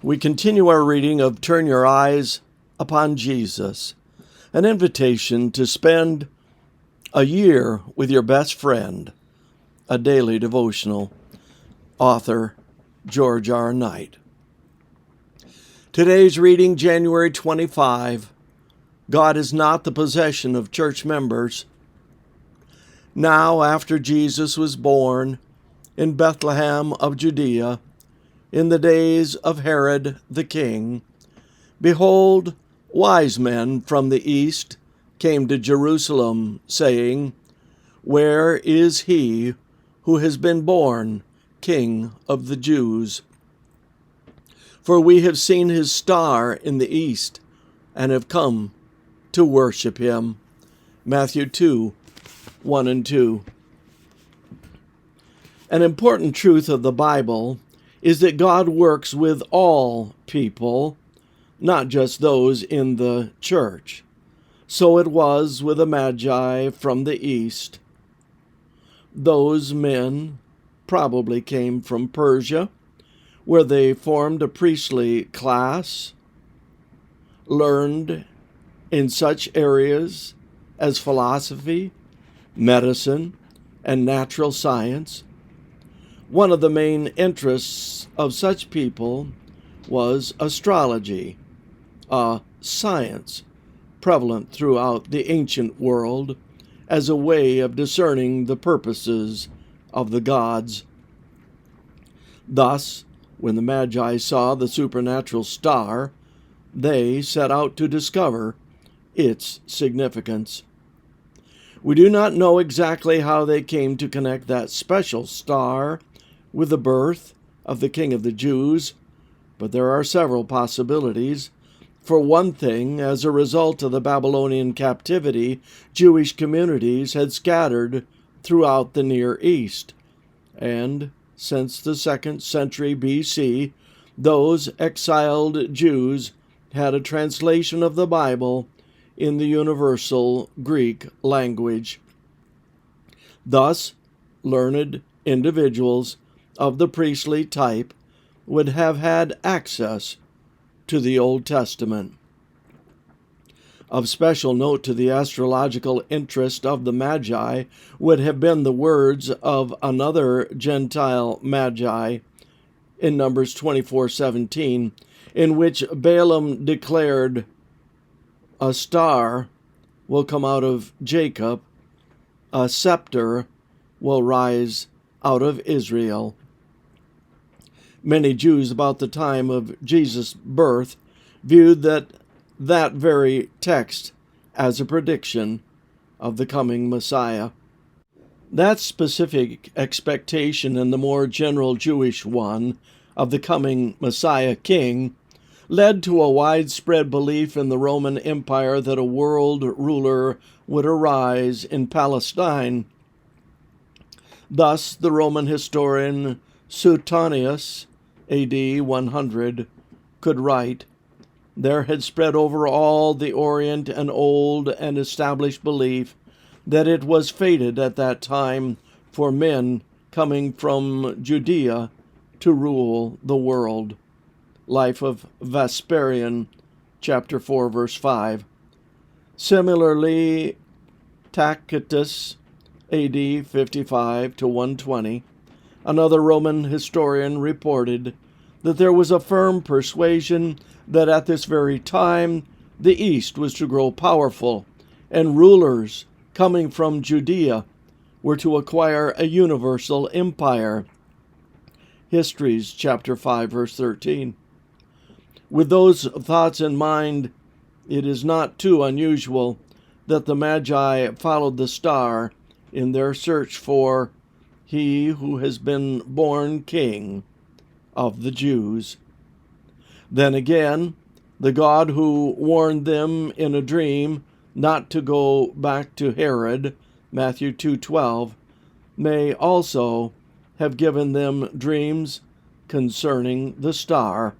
We continue our reading of Turn Your Eyes Upon Jesus, an invitation to spend a year with your best friend, a daily devotional. Author George R. Knight. Today's reading, January 25. God is not the possession of church members. Now, after Jesus was born in Bethlehem of Judea, in the days of Herod the king, behold, wise men from the east came to Jerusalem, saying, Where is he who has been born King of the Jews? For we have seen his star in the east, and have come to worship him. Matthew 2, 1 and 2. An important truth of the Bible is that God works with all people, not just those in the church. So it was with the Magi from the east. Those men probably came from Persia, where they formed a priestly class, learned in such areas as philosophy, medicine, and natural science. One of the main interests of such people was astrology, a science prevalent throughout the ancient world as a way of discerning the purposes of the gods. Thus, when the Magi saw the supernatural star, they set out to discover its significance. We do not know exactly how they came to connect that special star with the birth of the King of the Jews, but there are several possibilities. For one thing, as a result of the Babylonian captivity, Jewish communities had scattered throughout the Near East, and since the 2nd century BC, those exiled Jews had a translation of the Bible in the universal Greek language. Thus, learned individuals of the priestly type would have had access to the Old Testament. Of special note to the astrological interest of the Magi would have been the words of another Gentile Magi in Numbers 24:17, in which Balaam declared, "A star will come out of Jacob, a scepter will rise out of Israel." Many Jews about the time of Jesus' birth viewed that very text as a prediction of the coming Messiah. That specific expectation and the more general Jewish one of the coming Messiah King led to a widespread belief in the Roman Empire that a world ruler would arise in Palestine. Thus, the Roman historian Suetonius, A.D. 100, could write, "There had spread over all the Orient an old and established belief that it was fated at that time for men coming from Judea to rule the world." Life of Vespasian, chapter 4, verse 5. Similarly, Tacitus, A.D. 55 to 120, another Roman historian, reported that there was a firm persuasion that at this very time the East was to grow powerful, and rulers coming from Judea were to acquire a universal empire. Histories, chapter 5, verse 13. With those thoughts in mind, it is not too unusual that the Magi followed the star in their search for he who has been born King of the Jews. Then again, the God who warned them in a dream not to go back to Herod, Matthew 2:12, may also have given them dreams concerning the star.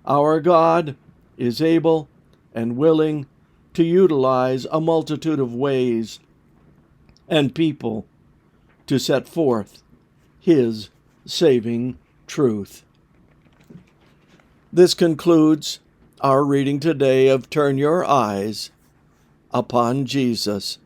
Our God is able and willing to utilize a multitude of ways and people to set forth His saving truth. This concludes our reading today of Turn Your Eyes upon Jesus.